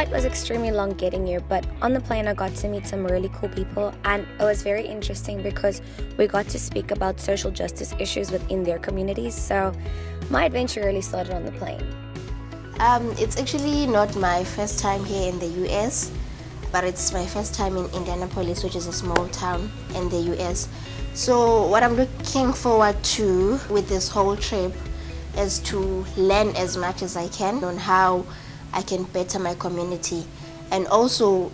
flight was extremely long getting here, but on the plane I got to meet some really cool people, and it was very interesting because we got to speak about social justice issues within their communities. So my adventure really started on the plane. It's actually not my first time here in the US, but it's my first time in Indianapolis, which is a small town in the US. So what I'm looking forward to with this whole trip is to learn as much as I can on how I can better my community, and also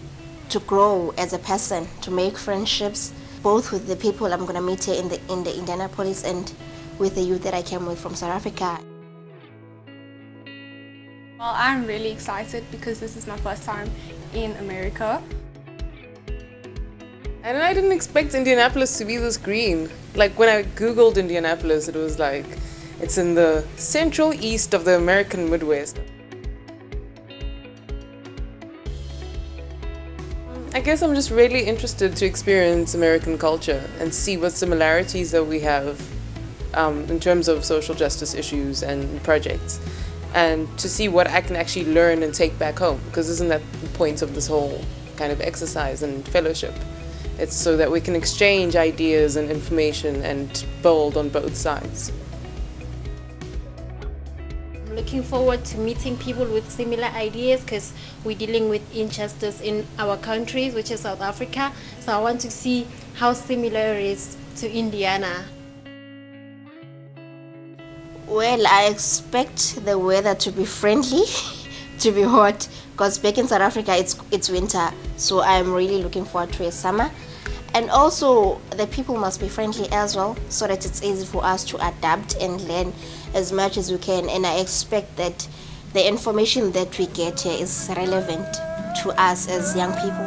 to grow as a person, to make friendships both with the people I'm going to meet here in the Indianapolis and with the youth that I came with from South Africa. Well, I'm really excited because this is my first time in America. And I didn't expect Indianapolis to be this green. Like when I googled Indianapolis, it was like it's in the central east of the American Midwest. I guess I'm just really interested to experience American culture and see what similarities that we have in terms of social justice issues and projects, and to see what I can actually learn and take back home, because isn't that the point of this whole kind of exercise and fellowship? It's so that we can exchange ideas and information and build on both sides. Looking forward to meeting people with similar ideas, because we're dealing with injustice in our countries, which is South Africa. So I want to see how similar it is to Indiana. Well, I expect the weather to be friendly, to be hot, because back in South Africa it's winter. So I'm really looking forward to a summer. And also the people must be friendly as well, so that it's easy for us to adapt and learn as much as we can. And I expect that the information that we get here is relevant to us as young people.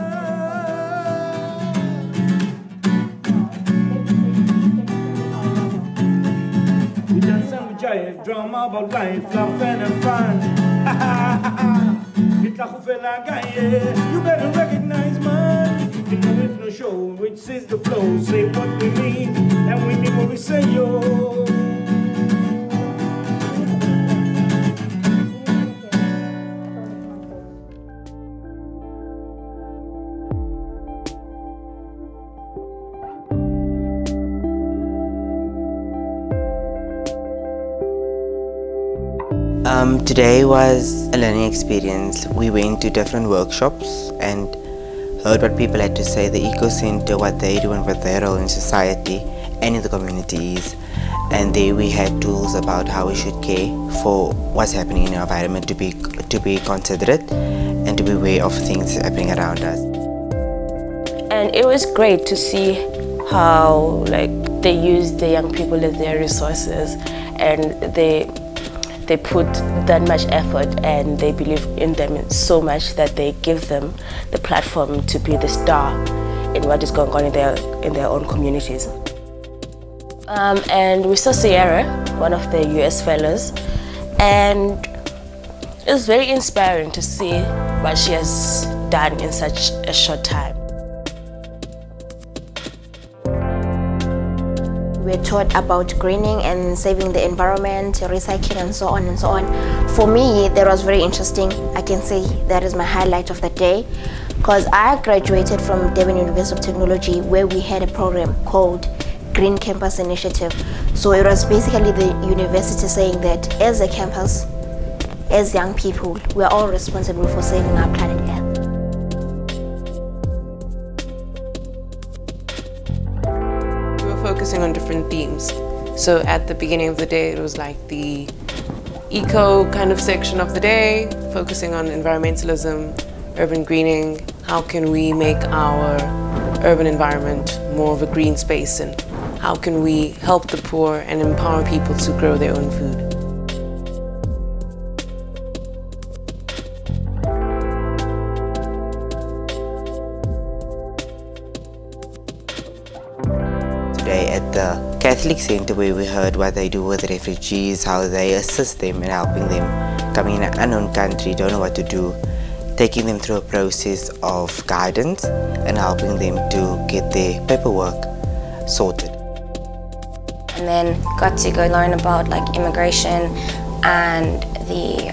We done some giant drama about life, love and fun. You better recognize man. You know it's no show, which is the flow. Say what we mean, and we mean what we say, yo. Today was a learning experience. We went to different workshops and heard what people had to say, the eco center, what they do and what their role in society and in the communities. And there we had tools about how we should care for what's happening in our environment, to be considerate and to be aware of things happening around us. And it was great to see how they use the young people as their resources, and they put that much effort and they believe in them so much that they give them the platform to be the star in what is going on in their own communities. And we saw Sierra, one of the US fellows, and it was very inspiring to see what she has done in such a short time. We're taught about greening and saving the environment, recycling, and so on and so on. For me, that was very interesting. I can say that is my highlight of the day, because I graduated from Durban University of Technology, where we had a program called Green Campus Initiative. So it was basically the university saying that as a campus, as young people, we are all responsible for saving our planet Earth. Focusing on different themes. So at the beginning of the day, it was like the eco kind of section of the day, focusing on environmentalism, urban greening. How can we make our urban environment more of a green space, and how can we help the poor and empower people to grow their own food? Today at the Catholic Center, where we heard what they do with refugees, how they assist them in helping them coming in an unknown country, don't know what to do, taking them through a process of guidance and helping them to get their paperwork sorted. And then got to go learn about immigration and the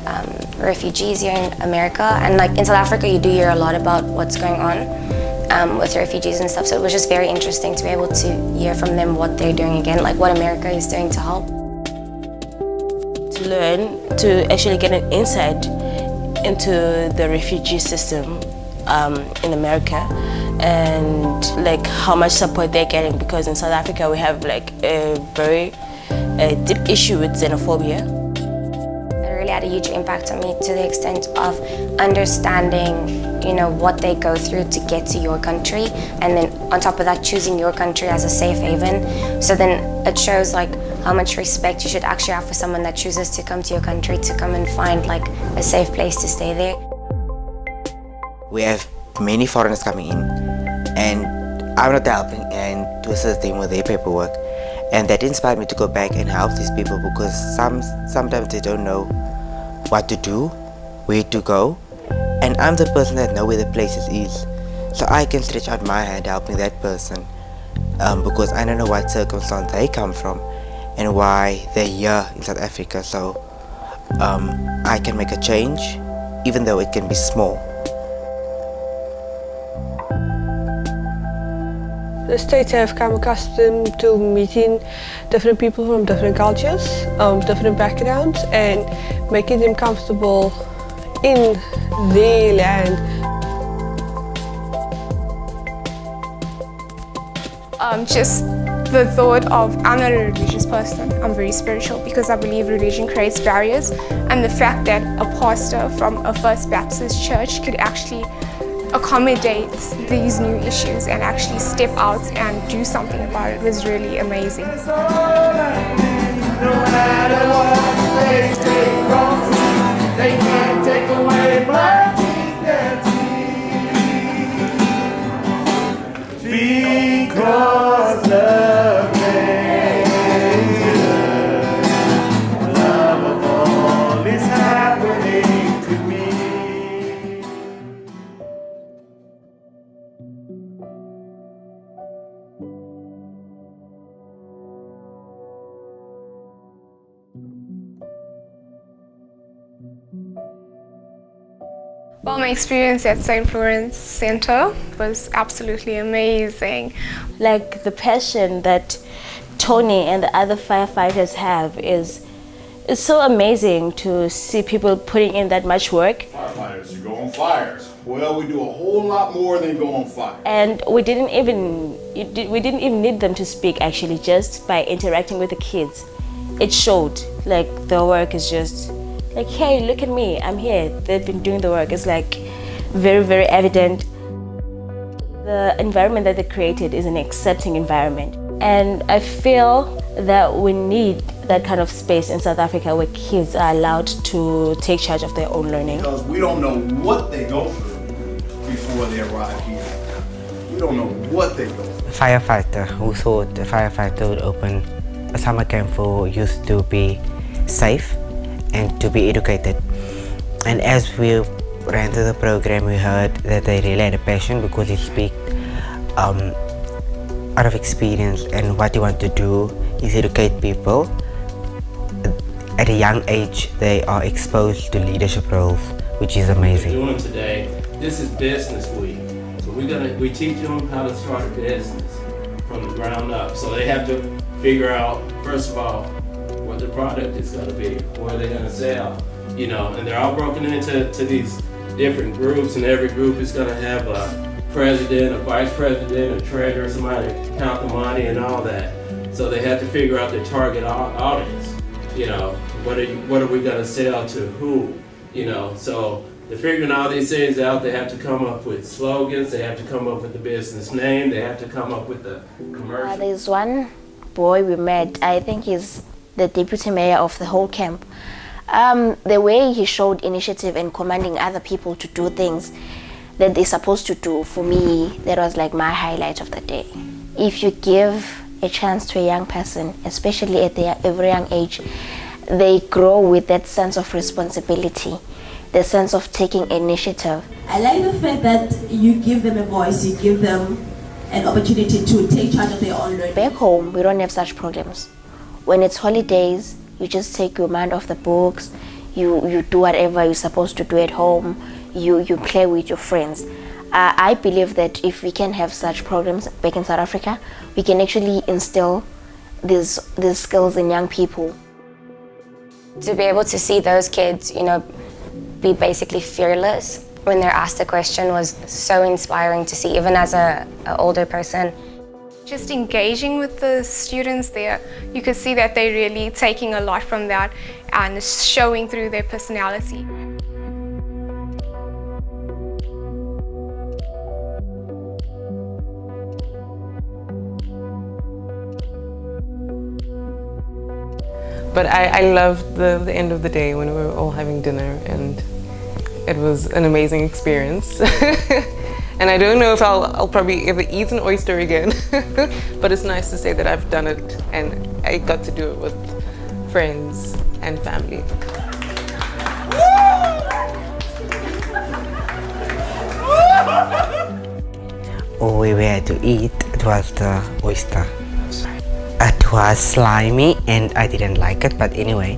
refugees here in America. And like in South Africa, you do hear a lot about what's going on with refugees and stuff. So it was just very interesting to be able to hear from them what they're doing again, like what America is doing to help. To learn, to actually get an insight into the refugee system in America, and like how much support they're getting, because in South Africa we have like a very deep issue with xenophobia. It really had a huge impact on me to the extent of understanding, you know, what they go through to get to your country, and then on top of that choosing your country as a safe haven. So then it shows like how much respect you should actually have for someone that chooses to come to your country to come and find like a safe place to stay there. We have many foreigners coming in, and I'm not helping and to assist them with their paperwork, and that inspired me to go back and help these people, because sometimes they don't know what to do, where to go, and I'm the person that know where the places is, so I can stretch out my hand helping that person, because I don't know what circumstance they come from and why they're here in South Africa. So I can make a change, even though it can be small. The States have come accustomed to meeting different people from different cultures, different backgrounds, and making them comfortable in their land. Just the thought of, I'm not a religious person, I'm very spiritual, because I believe religion creates barriers, and the fact that a pastor from a First Baptist church could actually accommodate these new issues and actually step out and do something about it was really amazing. No matter what they take from me, they can't take away my dignity, because love makes good. Love of all is happening to me. Well, my experience at St. Florence Center was absolutely amazing. Like the passion that Tony and the other firefighters have is so amazing to see people putting in that much work. Firefighters, you go on fires. Well, we do a whole lot more than go on fire. And we didn't even need them to speak, actually. Just by interacting with the kids, it showed. Like the work is just like, hey, look at me, I'm here. They've been doing the work. It's like very, very evident. The environment that they created is an accepting environment. And I feel that we need that kind of space in South Africa where kids are allowed to take charge of their own learning. Because we don't know what they go through before they arrive here. We don't know what they go through. A firefighter who thought a firefighter would open a summer camp for youth to be safe and to be educated. And as we ran through the program, we heard that they really had a passion, because he speak out of experience, and what he want to do is educate people. At a young age, they are exposed to leadership roles, which is amazing. What we're doing today, this is Business Week. So we teach them how to start a business from the ground up. So they have to figure out, first of all, what the product is going to be, what they're going to sell, you know, and they're all broken into these different groups, and every group is going to have a president, a vice president, a treasurer, somebody to count the money and all that. So they have to figure out their target audience, you know, what are we going to sell to who, you know. So they're figuring all these things out. They have to come up with slogans, they have to come up with the business name, they have to come up with the commercial. There's one boy we met, I think he's the deputy mayor of the whole camp. The way he showed initiative and commanding other people to do things that they're supposed to do, for me, that was like my highlight of the day. If you give a chance to a young person, especially at their very young age, they grow with that sense of responsibility, the sense of taking initiative. I like the fact that you give them a voice, you give them an opportunity to take charge of their own learning. Back home, we don't have such problems. When it's holidays, you just take your mind off the books, you do whatever you're supposed to do at home, you play with your friends. I believe that if we can have such programs back in South Africa, we can actually instill these skills in young people. To be able to see those kids, be basically fearless when they're asked a question was so inspiring to see, even as an older person. Just engaging with the students there, you could see that they're really taking a lot from that and showing through their personality. But I loved the end of the day when we were all having dinner, and it was an amazing experience. And I don't know if I'll probably ever eat an oyster again, but it's nice to say that I've done it and I got to do it with friends and family. All we were to eat, it was the oyster. It was slimy and I didn't like it, but anyway,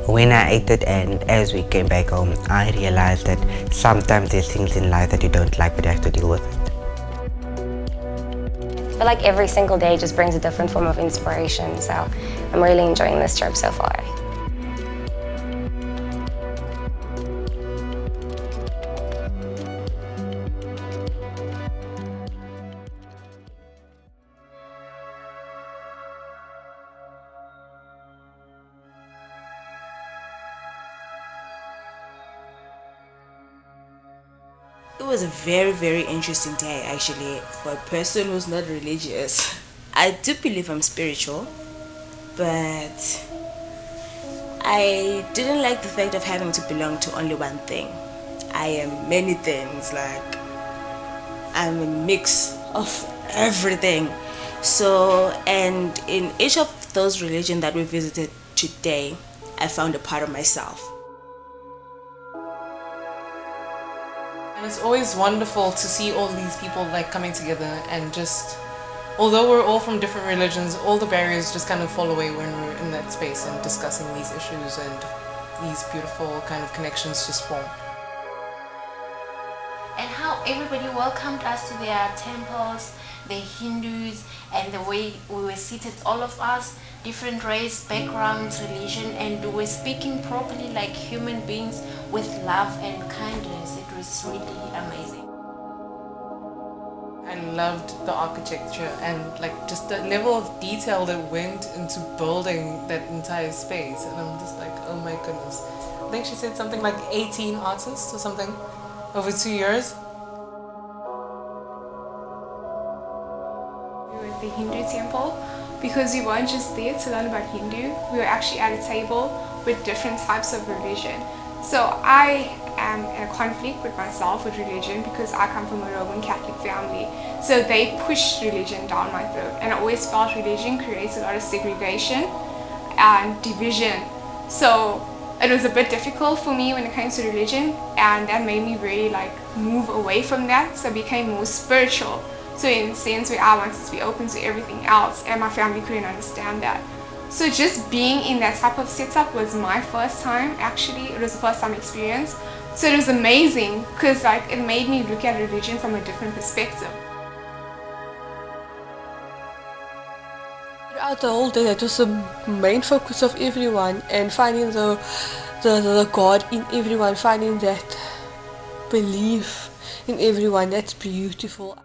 when I ate it and as we came back home, I realized that sometimes there's things in life that you don't like, but you have to deal with it. I feel like every single day just brings a different form of inspiration, so I'm really enjoying this trip so far. It was a very, very interesting day actually for a person who's not religious. I do believe I'm spiritual, but I didn't like the fact of having to belong to only one thing. I am many things, like I'm a mix of everything. So, and in each of those religions that we visited today, I found a part of myself. And it's always wonderful to see all these people like coming together and just, although we're all from different religions, all the barriers just kind of fall away when we're in that space and discussing these issues, and these beautiful kind of connections just form. And how everybody welcomed us to their temples, the Hindus, and the way we were seated, all of us, different race, backgrounds, religion, and we were speaking properly like human beings with love and kindness. It was really amazing. I loved the architecture and like just the level of detail that went into building that entire space, and I'm just like, oh my goodness. I think she said something like 18 artists or something over 2 years. We were at the Hindu temple because we weren't just there to learn about Hindu, we were actually at a table with different types of religion. So I am in a conflict with myself with religion because I come from a Roman Catholic family. So they pushed religion down my throat, and I always felt religion creates a lot of segregation and division. So it was a bit difficult for me when it came to religion, and that made me really like move away from that. So I became more spiritual. So in a sense where I wanted to be open to everything else, and my family couldn't understand that. So just being in that type of setup was my first time, actually. It was the first time experience. So it was amazing because like it made me look at religion from a different perspective. Throughout the whole day, that was the main focus of everyone, and finding the God in everyone, finding that belief in everyone. That's beautiful.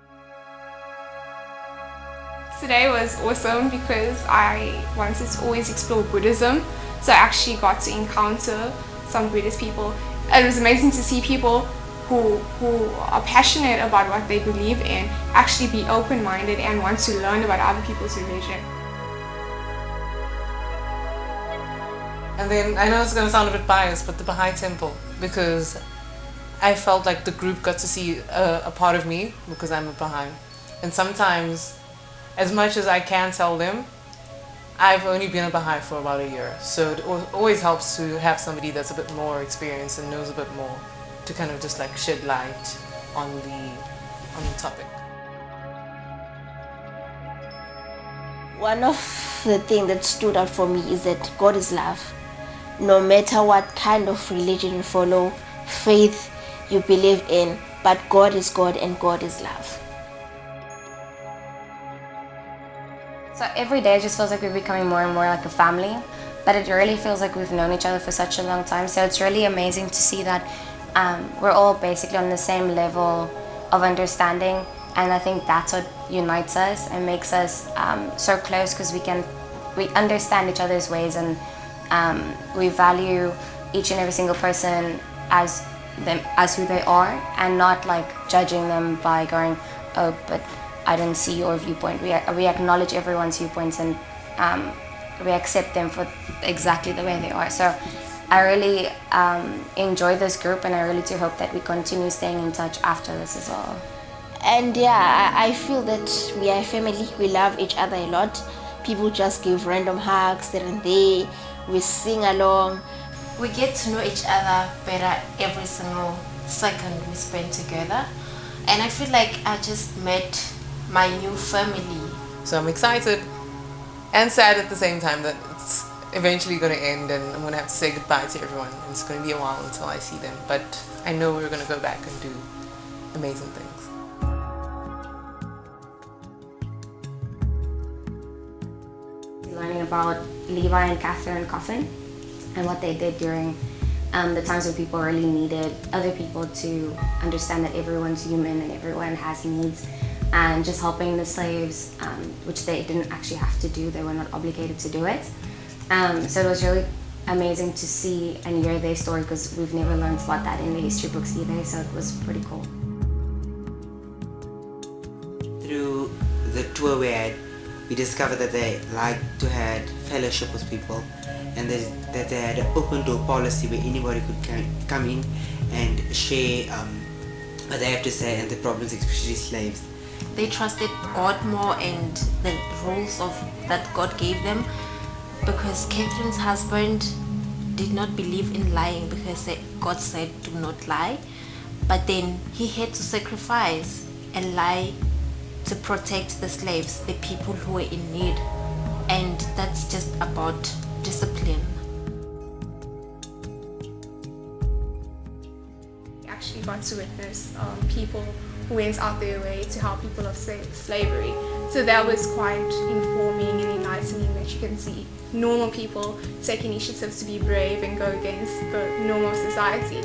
Today was awesome because I wanted to always explore Buddhism, so I actually got to encounter some Buddhist people. It was amazing to see people who are passionate about what they believe in actually be open-minded and want to learn about other people's religion. And then, I know it's going to sound a bit biased, but the Baha'i temple, because I felt like the group got to see a part of me because I'm a Baha'i. And sometimes, as much as I can tell them, I've only been a Baha'i for about a year. So it always helps to have somebody that's a bit more experienced and knows a bit more to kind of just like shed light on the topic. One of the things that stood out for me is that God is love. no matter what kind of religion you follow, faith you believe in, but God is God and God is love. So every day it just feels like we're becoming more and more like a family, but it really feels like we've known each other for such a long time. So it's really amazing to see that we're all basically on the same level of understanding, and I think that's what unites us and makes us so close, because we understand each other's ways, and we value each and every single person as who they are, and not like judging them by going, oh, but I didn't see your viewpoint. We acknowledge everyone's viewpoints, and we accept them for exactly the way they are. So I really enjoy this group, and I really do hope that we continue staying in touch after this as well. And yeah, I feel that we are a family. We love each other a lot. People just give random hugs there and there. We sing along. We get to know each other better every single second we spend together. And I feel like I just met my new family. So I'm excited and sad at the same time that it's eventually going to end, and I'm going to have to say goodbye to everyone. It's going to be a while until I see them, but I know we're going to go back and do amazing things. Learning about Levi and Catherine Coffin and what they did during the times when people really needed other people to understand that everyone's human and everyone has needs, and just helping the slaves, which they didn't actually have to do. They were not obligated to do it. So it was really amazing to see and hear their story, because we've never learned about that in the history books either, so it was pretty cool. Through the tour we had, we discovered that they like to have fellowship with people, and that they had an open door policy where anybody could come in and share what they have to say and the problems, especially slaves. They trusted God more and the rules that God gave them, because Catherine's husband did not believe in lying, because God said do not lie, but then he had to sacrifice and lie to protect the slaves, the people who were in need. And that's just about discipline. I actually got to witness people who went out their way to help people of slavery. So that was quite informing and enlightening, that you can see normal people take initiatives to be brave and go against the norm of society.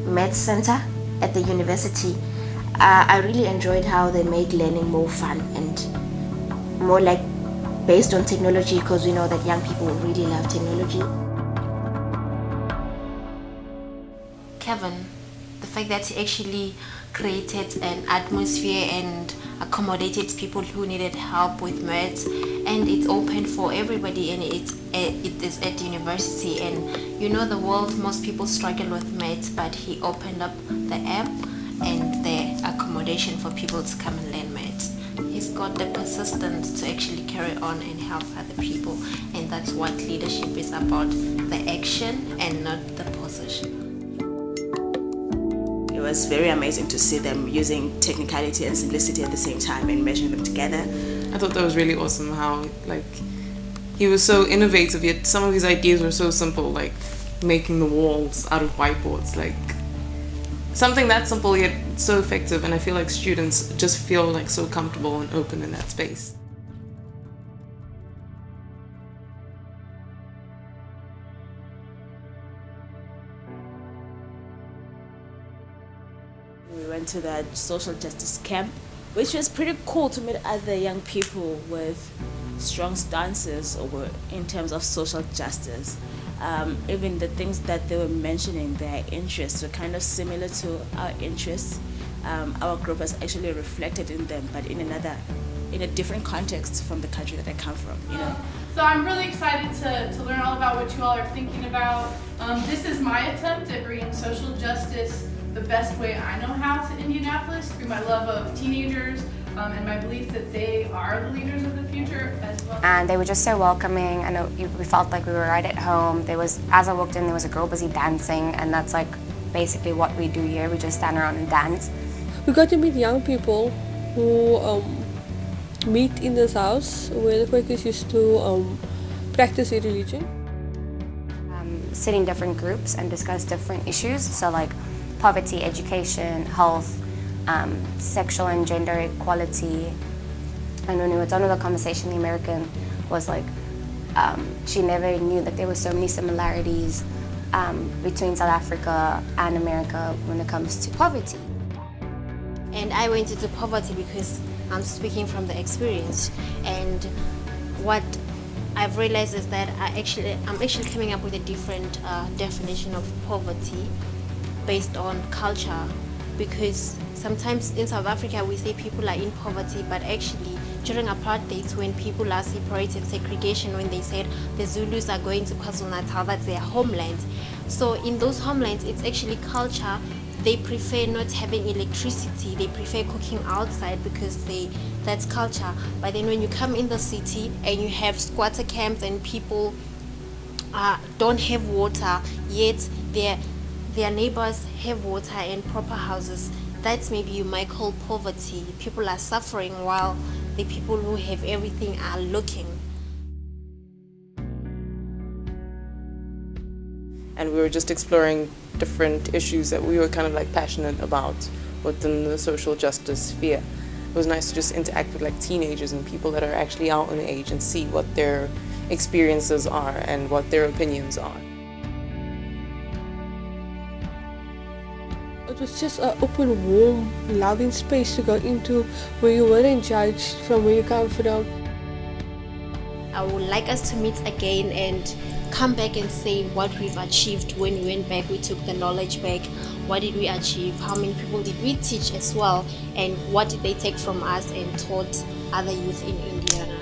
Med Center at the university, I really enjoyed how they made learning more fun and more like based on technology, because we know that young people really love technology. Kevin, the fact that he actually created an atmosphere and accommodated people who needed help with maths, and it's open for everybody, and it is at university. And you know, the world, most people struggle with maths, but he opened up the app and the accommodation for people to come and learn maths. He's got the persistence to actually carry on and help other people, and that's what leadership is about, the action and not the position. It was very amazing to see them using technicality and simplicity at the same time and meshing them together. I thought that was really awesome how he was so innovative, yet some of his ideas were so simple, like making the walls out of whiteboards, like something that simple yet so effective. And I feel like students just feel like so comfortable and open in that space. We went to that social justice camp, which was pretty cool to meet other young people with strong stances over in terms of social justice. Even the things that they were mentioning, their interests were kind of similar to our interests. Our group was actually reflected in them, but in a different context from the country that I come from, you know. So I'm really excited to learn all about what you all are thinking about. This is my attempt at bringing social justice the best way I know how to Indianapolis, through my love of teenagers, and my belief that they are the leaders of the future as well. And they were just so welcoming, and we felt like we were right at home. As I walked in, there was a girl busy dancing, and that's like basically what we do here. We just stand around and dance. We got to meet young people who meet in this house where the Quakers used to practice their religion. Sit in different groups and discuss different issues, so like poverty, education, health, sexual and gender equality. And when we were done with the conversation, the American was like, she never knew that there were so many similarities between South Africa and America when it comes to poverty. And I went into poverty because I'm speaking from the experience, and what I've realized is that I'm actually coming up with a different definition of poverty based on culture, because sometimes in South Africa we say people are in poverty, but actually during apartheid, when people are separated, segregation, when they said the Zulus are going to KwaZulu-Natal, that's their homeland. So in those homelands, it's actually culture. They prefer not having electricity, they prefer cooking outside because that's culture. But then when you come in the city and you have squatter camps and people don't have water, yet their neighbors have water and proper houses, that's maybe you might call poverty. People are suffering while the people who have everything are looking. And we were just exploring different issues that we were kind of like passionate about within the social justice sphere. It was nice to just interact with like teenagers and people that are actually out in age and see what their experiences are and what their opinions are. It was just an open, warm, loving space to go into where you weren't judged from where you come from. I would like us to meet again and come back and say what we've achieved when we went back, we took the knowledge back, what did we achieve, how many people did we teach as well, and what did they take from us and taught other youth in India now.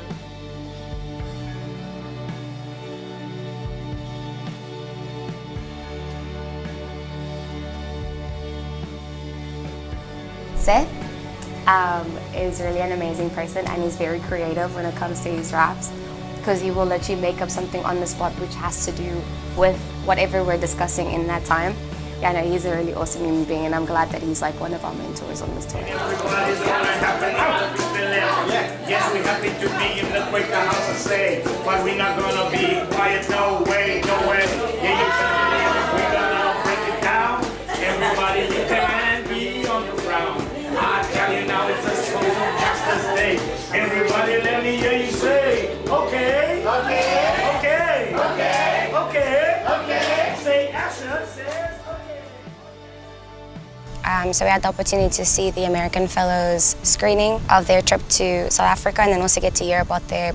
Seth is really an amazing person, and he's very creative when it comes to his raps, because he will literally make up something on the spot which has to do with whatever we're discussing in that time. Yeah, no, he's a really awesome human being, and I'm glad that he's like one of our mentors on this tour. Yes, we happy to be in the Quaker house and say, but we're not gonna be quiet, no way, no way. Yeah, you can, we're gonna break it down. Everybody, you can be on the ground. I tell you now, it's a social justice day. Everybody, let me hear you say, okay, okay, okay, okay, okay, okay. Say action, says okay. So we had the opportunity to see the American Fellows screening of their trip to South Africa, and then also get to hear about their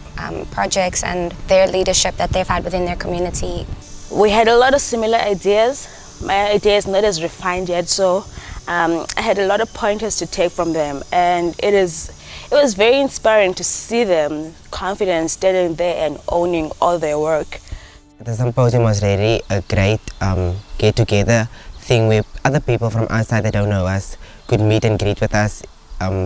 projects and their leadership that they've had within their community. We had a lot of similar ideas. My idea is not as refined yet, so I had a lot of pointers to take from them, and it was very inspiring to see them confident standing there and owning all their work. The symposium was really a great get-together thing where other people from outside that don't know us could meet and greet with us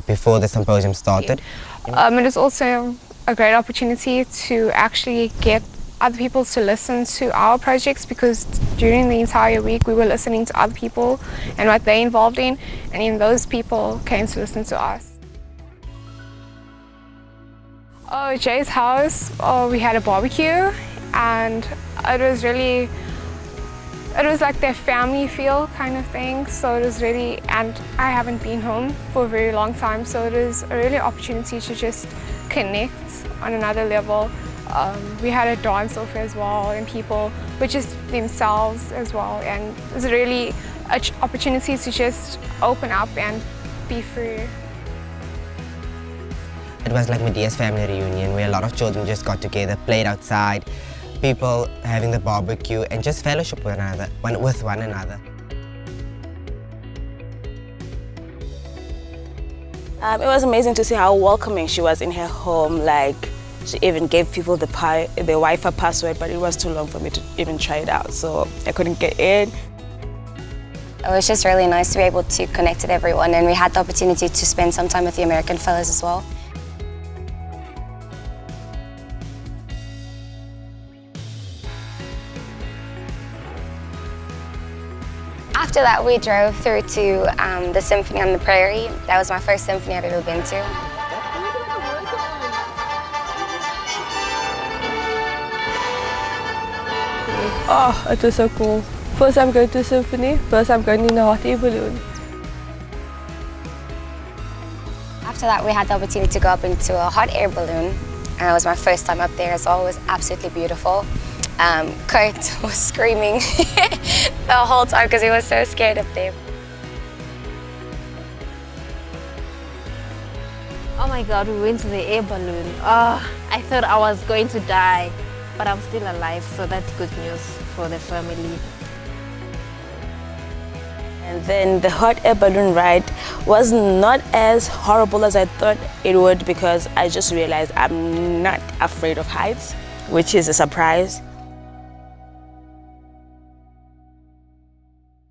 before the symposium started. It is also a great opportunity to actually get other people to listen to our projects, because during the entire week we were listening to other people and what they're involved in, and even those people came to listen to us. Oh, Jay's house, we had a barbecue, and it was like their family feel kind of thing, so it was really, and I haven't been home for a very long time, so it was a really opportunity to just connect on another level. We had a dance-off as well, and people were just themselves as well, and it was really an opportunity to just open up and be free. It was like Medea's family reunion where a lot of children just got together, played outside, people having the barbecue and just fellowship with one another. It was amazing to see how welcoming she was in her home. Like, she even gave people the Wi-Fi password, but it was too long for me to even try it out, so I couldn't get in. It was just really nice to be able to connect with everyone, and we had the opportunity to spend some time with the American fellows as well. After that, we drove through to the Symphony on the Prairie. That was my first symphony I've ever been to. Oh, it was so cool. First time going to a symphony, first time going in a hot air balloon. After that, we had the opportunity to go up into a hot air balloon, and it was my first time up there as well. It was absolutely beautiful. Kurt was screaming the whole time because he was so scared up there. Oh my God, we went to the air balloon. Oh, I thought I was going to die, but I'm still alive, so that's good news for the family. And then the hot air balloon ride was not as horrible as I thought it would, because I just realized I'm not afraid of heights, which is a surprise.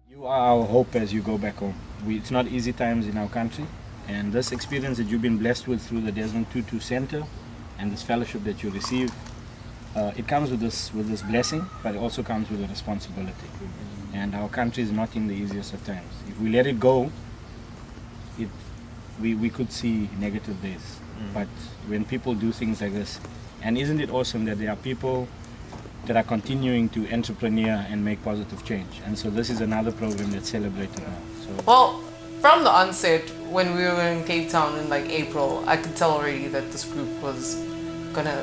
You are our hope as you go back home. It's not easy times in our country, and this experience that you've been blessed with through the Desmond Tutu Center and this fellowship that you receive, it comes with this blessing, but it also comes with a responsibility. And our country is not in the easiest of times. If we let it go, we could see negative days. But when people do things like this, and isn't it awesome that there are people that are continuing to entrepreneur and make positive change. And so this is another program that's celebrated now. So. Well, from the onset, when we were in Cape Town in like April, I could tell already that this group was gonna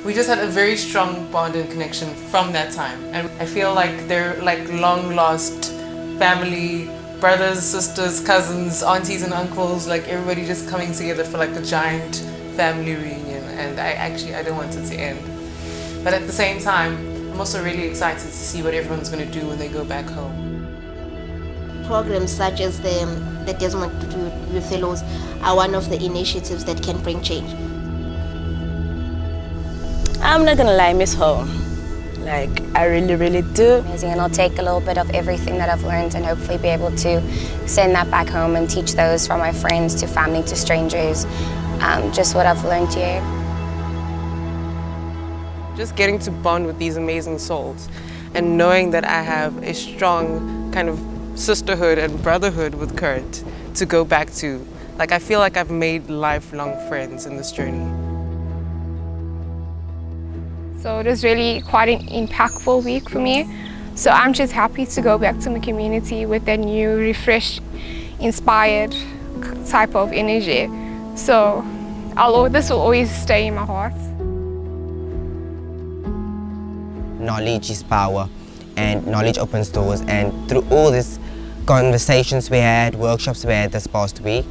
we just had a very strong bond and connection from that time. And I feel like they're like long lost family, brothers, sisters, cousins, aunties and uncles, like everybody just coming together for like a giant family reunion. And I don't want it to end. But at the same time, I'm also really excited to see what everyone's going to do when they go back home. Programs such as the Desmond Tutu Fellows are one of the initiatives that can bring change. I'm not gonna lie, I miss home. Like, I really, really do. Amazing, and I'll take a little bit of everything that I've learned and hopefully be able to send that back home and teach those from my friends to family to strangers, just what I've learned here. Just getting to bond with these amazing souls and knowing that I have a strong kind of sisterhood and brotherhood with Kurt to go back to. Like, I feel like I've made lifelong friends in this journey. So it was really quite an impactful week for me. So I'm just happy to go back to my community with that new, refreshed, inspired type of energy. So this will always stay in my heart. Knowledge is power, and knowledge opens doors. And through all these conversations we had, workshops we had this past week,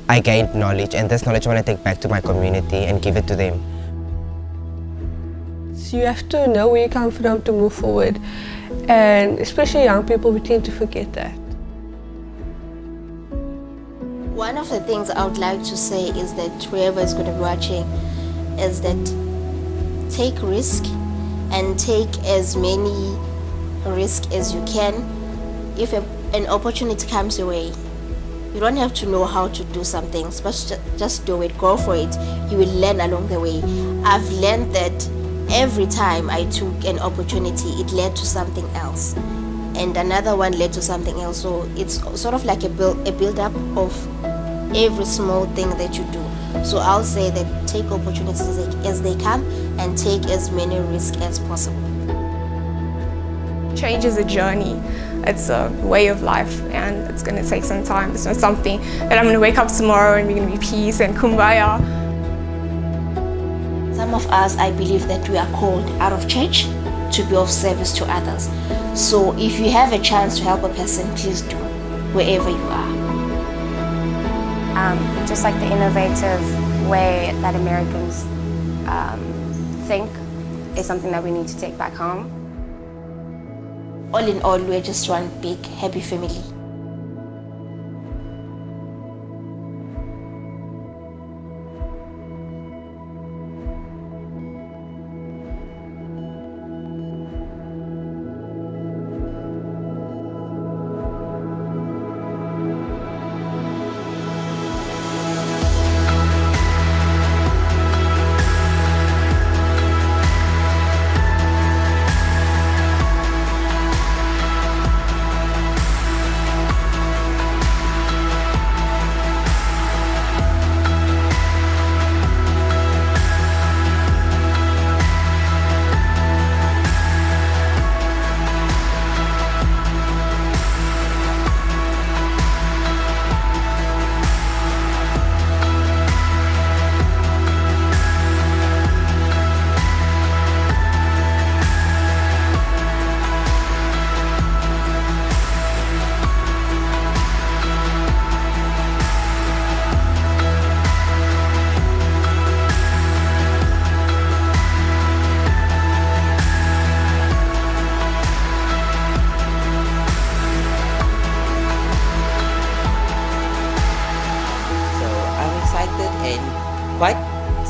I gained knowledge, and this knowledge I want to take back to my community and give it to them. So you have to know where you come from to move forward, and especially young people, we tend to forget that. One of the things I would like to say is that whoever is going to be watching is that take risk and take as many risks as you can. If an opportunity comes your way, you don't have to know how to do some things, but just do it, go for it. You will learn along the way. I've learned that every time I took an opportunity, it led to something else. And another one led to something else. So it's sort of like a build-up of every small thing that you do. So I'll say that take opportunities as they come and take as many risks as possible. Change is a journey. It's a way of life, and it's going to take some time. It's not something that I'm going to wake up tomorrow and we're going to be peace and kumbaya. Some of us, I believe that we are called out of church to be of service to others. So if you have a chance to help a person, please do, wherever you are. Just like the innovative way that Americans think is something that we need to take back home. All in all, we're just one big happy family.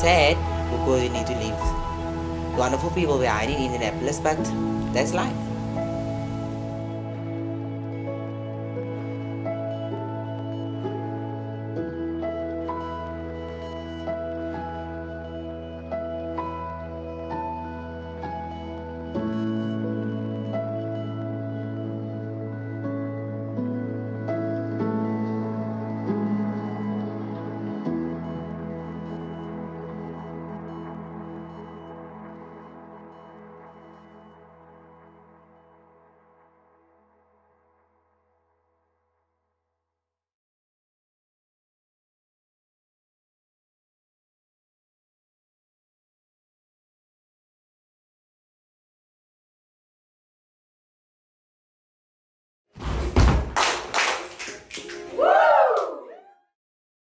sad because you need to leave wonderful people behind in Indianapolis, but that's life.